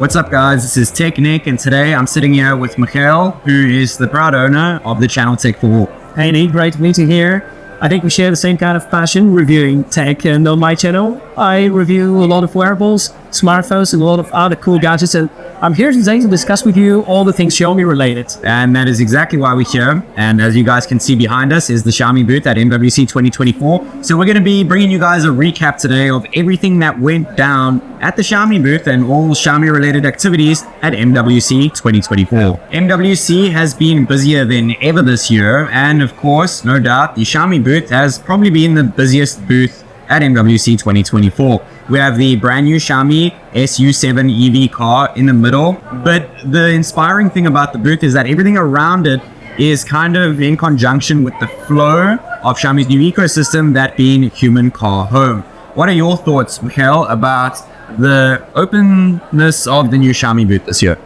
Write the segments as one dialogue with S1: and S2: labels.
S1: What's up guys, this is TechNick and today I'm sitting here with Mikhail, who is the proud owner of the channel Tech for All.
S2: Hey Nick, great to meet you here. I think we share the same kind of passion, reviewing tech, and on my channel I review a lot of wearables, smartphones and a lot of other cool gadgets, and I'm here today to discuss with you all the things Xiaomi related.
S1: And that is exactly why we're here, and as you guys can see behind us is the Xiaomi booth at MWC 2024. So we're going to be bringing you guys a recap today of everything that went down at the Xiaomi booth and all Xiaomi related activities at MWC 2024. MWC has been busier than ever this year, and of course, no doubt, the Xiaomi booth has probably been the busiest booth at MWC 2024. We have the brand new Xiaomi SU7 EV car in the middle, but the inspiring thing about the booth is that everything around it is kind of in conjunction with the flow of Xiaomi's new ecosystem, that being human car home. What are your thoughts, Mikhail, about the openness of the new Xiaomi booth this year?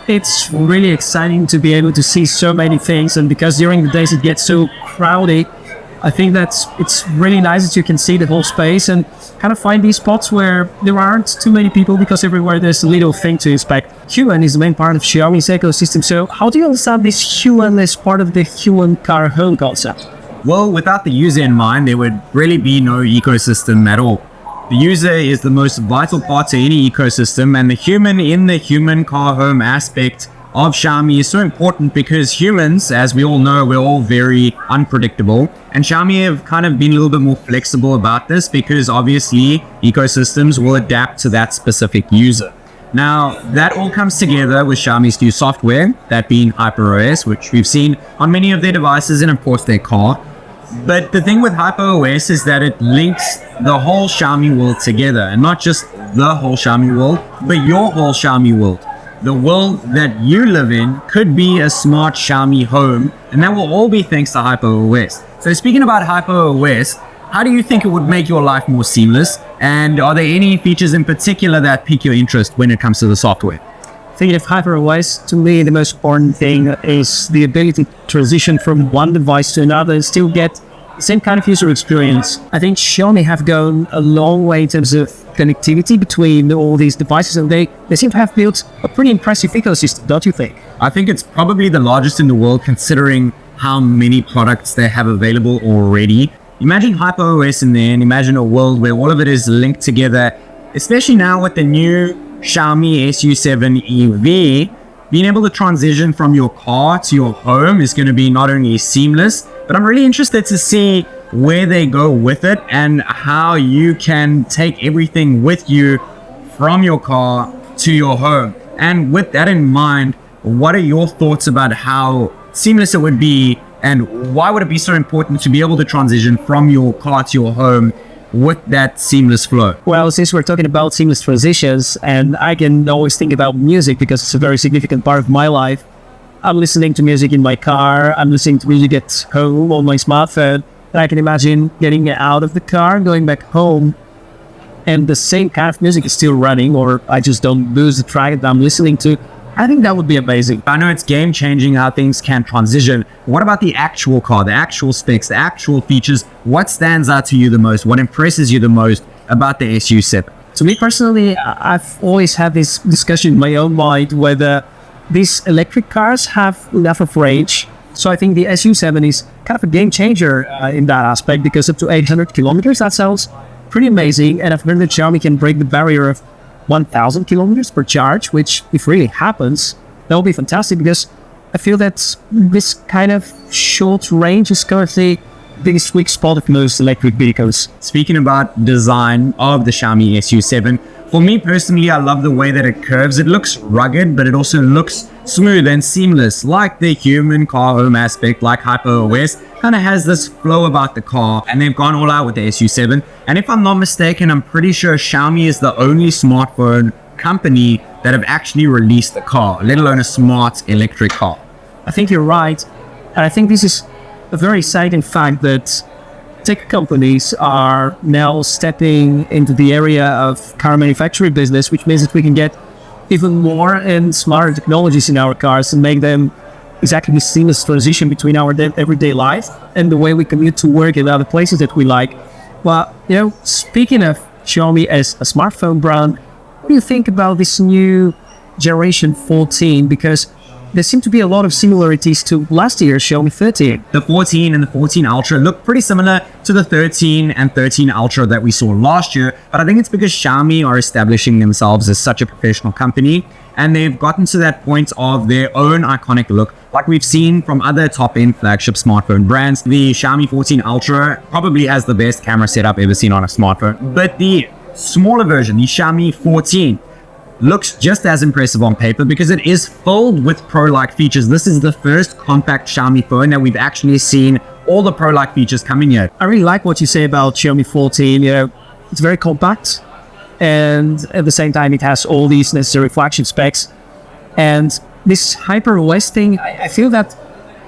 S2: It's really exciting to be able to see so many things, and because during the days it gets so crowded, I think it's really nice that you can see the whole space and kind of find these spots where there aren't too many people, because everywhere there's a little thing to inspect. Human is the main part of Xiaomi's ecosystem, so how do you understand this human as part of the human car home concept?
S1: Well, without the user in mind, there would really be no ecosystem at all. The user is the most vital part to any ecosystem, and the human in the human car home aspect of Xiaomi is so important because humans, as we all know, we're all very unpredictable, and Xiaomi have kind of been a little bit more flexible about this because obviously ecosystems will adapt to that specific user. Now, that all comes together with Xiaomi's new software, that being HyperOS, which we've seen on many of their devices and of course their car. But the thing with HyperOS is that it links the whole Xiaomi world together, and not just the whole Xiaomi world, but your whole Xiaomi world. The world that you live in could be a smart Xiaomi home, and that will all be thanks to HyperOS. So speaking about HyperOS, how do you think it would make your life more seamless? And are there any features in particular that pique your interest when it comes to the software?
S2: Thinking of HyperOS, to me the most important thing is the ability to transition from one device to another and still get the same kind of user experience. I think Xiaomi have gone a long way in terms of connectivity between all these devices, and they seem to have built a pretty impressive ecosystem, don't you think?
S1: I think it's probably the largest in the world considering how many products they have available already. Imagine HyperOS in there and imagine a world where all of it is linked together, especially now with the new Xiaomi SU7 EV. Being able to transition from your car to your home is going to be not only seamless, but I'm really interested to see where they go with it and how you can take everything with you from your car to your home. And with that in mind, what are your thoughts about how seamless it would be, and why would it be so important to be able to transition from your car to your home with that seamless flow?
S2: Well, since we're talking about seamless transitions, and I can always think about music because it's a very significant part of my life. I'm listening to music in my car, I'm listening to music at home on my smartphone, and I can imagine getting out of the car, going back home, and the same kind of music is still running, or I just don't lose the track that I'm listening to. I think that would be amazing.
S1: I know it's game changing how things can transition. What about the actual car, the actual specs, the actual features? What stands out to you the most? What impresses you the most about the SU7?
S2: To me personally, I've always had this discussion in my own mind whether these electric cars have enough of range. So I think the SU7 is kind of a game changer in that aspect, because up to 800 kilometers, that sounds pretty amazing. And I've heard that Xiaomi can break the barrier of 1,000 kilometers per charge, which if really happens, that will be fantastic, because I feel that this kind of short range is currently the sweet spot of most electric vehicles.
S1: Speaking about design of the Xiaomi SU7, for me personally, I love the way that it curves. It looks rugged, but it also looks smooth and seamless, like the human car home aspect, like HyperOS. Kind of has this flow about the car, and they've gone all out with the SU7. And if I'm not mistaken, I'm pretty sure Xiaomi is the only smartphone company that have actually released a car, let alone a smart electric car.
S2: I think you're right, and I think this is a very exciting fact that tech companies are now stepping into the area of car manufacturing business, which means that we can get even more and smarter technologies in our cars and make them exactly the seamless transition between our everyday life and the way we commute to work and other places that we like. Well, speaking of Xiaomi as a smartphone brand, what do you think about this new generation 14? Because there seem to be a lot of similarities to last year's Xiaomi 13.
S1: The 14 and the 14 Ultra look pretty similar to the 13 and 13 Ultra that we saw last year, but I think it's because Xiaomi are establishing themselves as such a professional company, and they've gotten to that point of their own iconic look, like we've seen from other top-end flagship smartphone brands. The Xiaomi 14 Ultra probably has the best camera setup ever seen on a smartphone, but the smaller version, the Xiaomi 14, looks just as impressive on paper because it is filled with pro-like features. This is the first compact Xiaomi phone that we've actually seen all the pro-like features coming yet.
S2: I really like what you say about Xiaomi 14. You know, it's very compact, and at the same time, it has all these necessary flagship specs. And this HyperOS thing, I feel that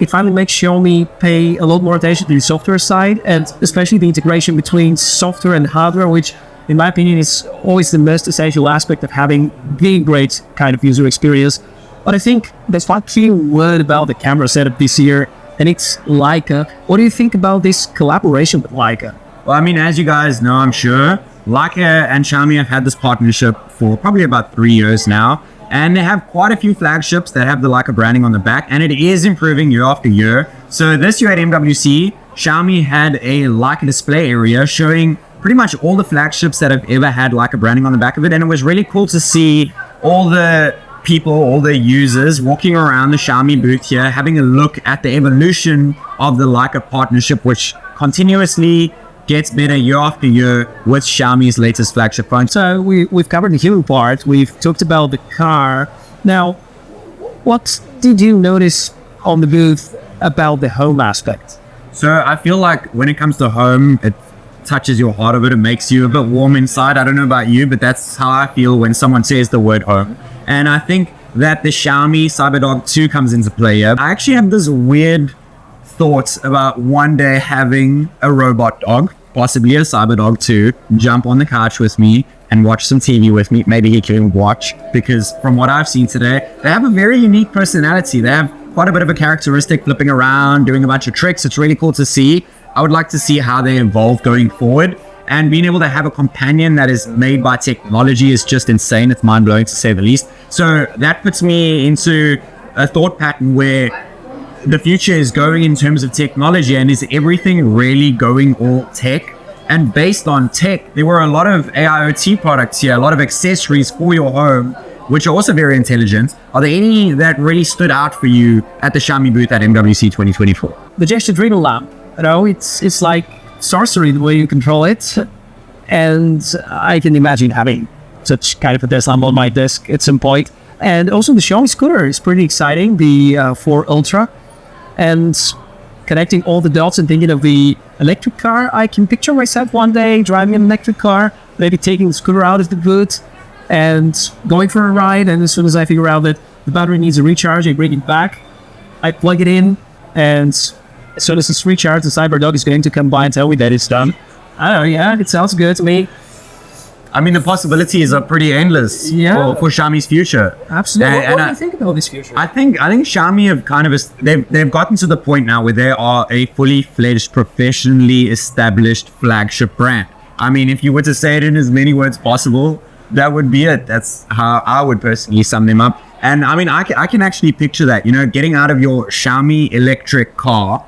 S2: it finally makes Xiaomi pay a lot more attention to the software side, and especially the integration between software and hardware, which in my opinion is always the most essential aspect of having the great kind of user experience. But I think there's one key word about the camera setup this year, and it's Leica. What do you think about this collaboration with Leica?
S1: Well, I mean, as you guys know, I'm sure, Leica and Xiaomi have had this partnership for probably about 3 years now, and they have quite a few flagships that have the Leica branding on the back, and it is improving year after year. So this year at MWC, Xiaomi had a Leica display area showing pretty much all the flagships that have ever had Leica branding on the back of it, and it was really cool to see all the people, all the users walking around the Xiaomi booth here, having a look at the evolution of the Leica partnership, which continuously gets better year after year with Xiaomi's latest flagship phone.
S2: So we've covered the human part, we've talked about the car. Now, what did you notice on the booth about the home aspect?
S1: So I feel like when it comes to home, it touches your heart a bit, it makes you a bit warm inside. I don't know about you, but that's how I feel when someone says the word home. And I think that the Xiaomi CyberDog 2 comes into play here. I actually have this weird thought about one day having a robot dog, possibly a CyberDog 2, jump on the couch with me and watch some TV with me. Maybe he can watch, because from what I've seen today, they have a very unique personality. They have quite a bit of a characteristic, flipping around, doing a bunch of tricks. It's really cool to see. I would like to see how they evolve going forward, and being able to have a companion that is made by technology is just insane. It's mind-blowing to say the least. So that puts me into a thought pattern where the future is going in terms of technology, and is everything really going all tech? And based on tech, there were a lot of AIoT products here, a lot of accessories for your home, which are also very intelligent. Are there any that really stood out for you at the Xiaomi booth at MWC 2024?
S2: The gesture dreidel lamp. You know, it's like sorcery the way you control it, and I can imagine having such kind of a desk lamp on my desk at some point. And also the Xiaomi scooter is pretty exciting, the 4 Ultra, and connecting all the dots and thinking of the electric car. I can picture myself one day driving an electric car, maybe taking the scooter out of the boot and going for a ride, and as soon as I figure out that the battery needs a recharge, I bring it back, I plug it in, and as soon as it's recharged, the CyberDog is going to come by and tell me that it's done. I don't know, yeah, it sounds good to me.
S1: I mean, the possibilities are pretty endless for Xiaomi's future.
S2: Absolutely. What do you think about this future?
S1: I think Xiaomi have kind of they've gotten to the point now where they are a fully fledged, professionally established flagship brand. I mean, if you were to say it in as many words possible, that would be it. That's how I would personally sum them up. And I mean, I can actually picture that, you know, getting out of your Xiaomi electric car,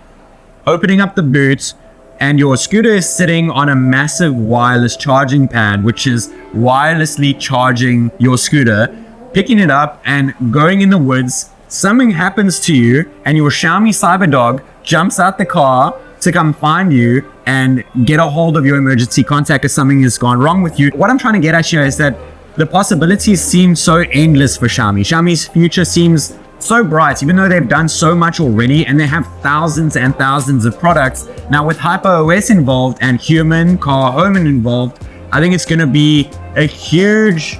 S1: opening up the boot, and your scooter is sitting on a massive wireless charging pad, which is wirelessly charging your scooter, picking it up and going in the woods. Something happens to you and your Xiaomi CyberDog jumps out the car to come find you and get a hold of your emergency contact if something has gone wrong with you. What I'm trying to get at here is that the possibilities seem so endless for Xiaomi. Xiaomi's future seems so bright, even though they've done so much already and they have thousands and thousands of products. Now with HyperOS involved and human, car, home involved, I think it's going to be a huge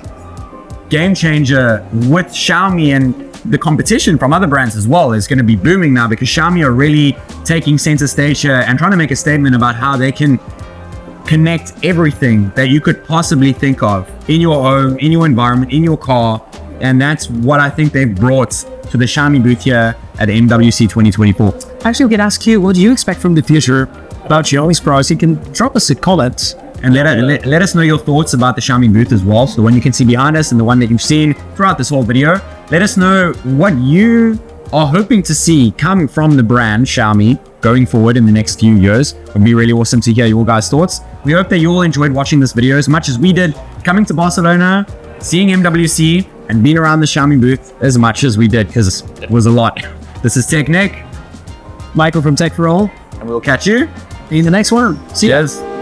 S1: game changer with Xiaomi, and the competition from other brands as well is going to be booming now, because Xiaomi are really taking center stage here and trying to make a statement about how they can connect everything that you could possibly think of in your home, in your environment, in your car. And that's what I think they've brought to the Xiaomi booth here at MWC 2024.
S2: Actually, we can ask you, what do you expect from the future about Xiaomi's products? You can drop us a comment
S1: And let us know your thoughts about the Xiaomi booth as well. So the one you can see behind us and the one that you've seen throughout this whole video. Let us know what you are hoping to see come from the brand Xiaomi going forward in the next few years. It would be really awesome to hear your guys' thoughts. We hope that you all enjoyed watching this video as much as we did, coming to Barcelona, seeing MWC, and being around the Xiaomi booth as much as we did, because it was a lot. This is TechNick,
S2: Michael from Tech for All,
S1: and we'll catch you
S2: in the next one. See ya.
S1: Cheers.